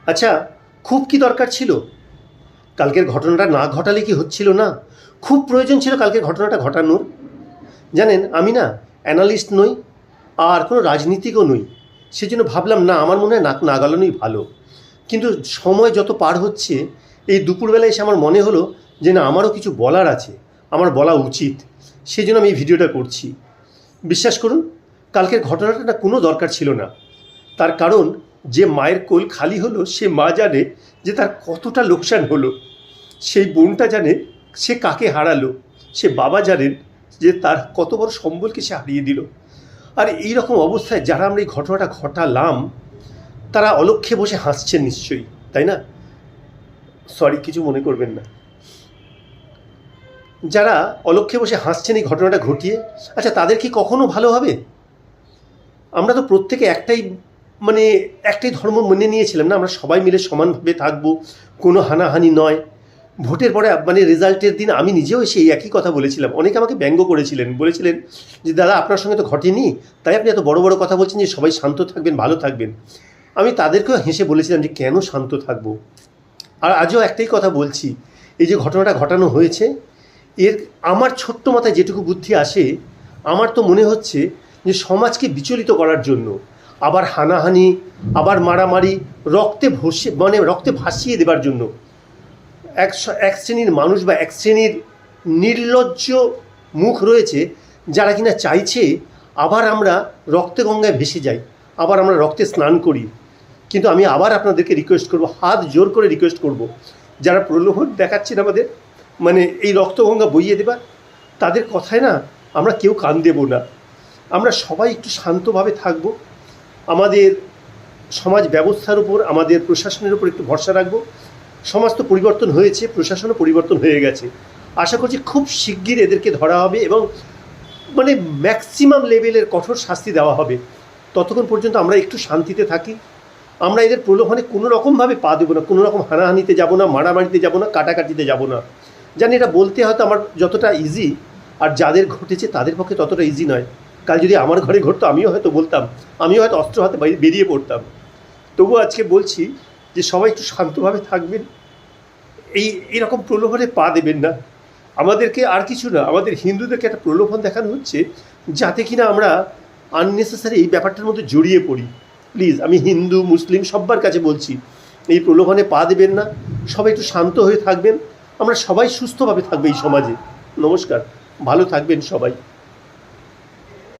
আচ্ছা, খুব কি দরকার ছিল? কালকের ঘটনাটা না ঘটালে কি হচ্ছিল না? খুব প্রয়োজন ছিল কালকের ঘটনাটা ঘটানোর। জানেন, আমি না অ্যানালিস্ট নই, আর কোনো রাজনীতিকও নই। সেজন্য ভাবলাম না, আমার মনে হয় নাক না গলানোই ভালো। কিন্তু সময় যত পার হচ্ছে, এই দুপুরবেলায় এসে আমার মনে হলো যে না, আমারও কিছু বলার আছে, আমার বলা উচিত। সেই জন্য আমি এই ভিডিওটা করছি। বিশ্বাস করুন, কালকের ঘটনাটা না কোনো দরকার ছিল না। তার কারণ, যে মায়ের কোল খালি হলো সে মা জানে যে তার কতটা লোকসান হলো। সেই বোনটা জানে সে কাকে হারালো। সে বাবা জানেন যে তার কত বড় সম্বলকে সে হারিয়ে দিল। আর এই রকম অবস্থায় যারা আমরা এই ঘটনাটা ঘটালাম, তারা অলক্ষ্যে বসে হাসছেন নিশ্চয়ই, তাই না? সরি, কিছু মনে করবেন না। যারা অলক্ষ্যে বসে হাসছেন এই ঘটনাটা ঘটিয়ে, আচ্ছা তাদের কি কখনো ভালো হবে? আমরা তো প্রত্যেকে একটাই ধর্ম মেনে নিয়েছিলাম না, আমরা সবাই মিলে সমানভাবে থাকবো, কোনো হানাহানি নয়। ভোটের পরে রেজাল্টের দিন আমি নিজেও এসে একই কথা বলেছিলাম। অনেকে আমাকে ব্যঙ্গ করেছিলেন, বলেছিলেন যে দাদা আপনার সঙ্গে তো ঘটেনি, তাই আপনি এত বড় বড় কথা বলছেন যে সবাই শান্ত থাকবেন, ভালো থাকবেন। আমি তাদেরকেও হেসে বলেছিলাম যে কেন শান্ত থাকবো। আর আজও একটাই কথা বলছি, এই যে ঘটনাটা ঘটানো হয়েছে, এর আমার ছোট্ট মাথায় যেটুকু বুদ্ধি আসে, আমার তো মনে হচ্ছে যে সমাজকে বিচলিত করার জন্য, আবার হানাহানি, আবার মারামারি, রক্তে ভাসিয়ে দেবার জন্য এক শ্রেণীর মানুষ বা এক শ্রেণীর নির্লজ্জ মুখ রয়েছে, যারা কিনা চাইছে আবার আমরা রক্তে গঙ্গায় ভেসে যাই, আবার আমরা রক্তে স্নান করি। কিন্তু আমি আবার আপনাদেরকে রিকোয়েস্ট করব, হাত জোর করে রিকোয়েস্ট করব, যারা প্রলোভন দেখাচ্ছেন আমাদের এই রক্তগঙ্গা বইয়ে দেবার, তাদের কথায় না আমরা কেউ কান দেব না। আমরা সবাই একটু শান্তভাবে থাকব। আমাদের সমাজ ব্যবস্থার উপর, আমাদের প্রশাসনের উপর একটু ভরসা রাখবো। সমাজ তো পরিবর্তন হয়েছে, প্রশাসনও পরিবর্তন হয়ে গেছে। আশা করছি খুব শিগগির এদেরকে ধরা হবে এবং ম্যাক্সিমাম লেভেলের কঠোর শাস্তি দেওয়া হবে। ততক্ষণ পর্যন্ত আমরা একটু শান্তিতে থাকি। আমরা এদের প্রলোভনে কোনো রকমভাবে পা দেবো না, কোনো রকম হানাহানিতে যাব না, মারামারিতে যাব না, কাটাকাটিতে যাব না। জানি এটা বলতে হয়তো আমার যতটা ইজি, আর যাদের ঘটেছে তাদের পক্ষে ততটা ইজি নয়। কাল যদি আমার ঘরে ঘটতো, আমিও হয়তো বলতাম, আমিও হয়তো অস্ত্র হাতে বেরিয়ে পড়তাম। তবুও আজকে বলছি যে সবাই একটু শান্তভাবে থাকবেন, এইরকম প্রলোভনে পা দেবেন না। আমাদেরকে আর কিছু না, আমাদের হিন্দুদেরকে একটা প্রলোভন দেখানো হচ্ছে, যাতে কিনা আমরা আননেসেসারি এই ব্যাপারটার মধ্যে জড়িয়ে পড়ি। প্লিজ, আমি হিন্দু মুসলিম সবার কাছে বলছি, এই প্রলোভনে পা দেবেন না। সবাই একটু শান্ত হয়ে থাকবেন, আমরা সবাই সুস্থভাবে থাকবো এই সমাজে। নমস্কার, ভালো থাকবেন সবাই।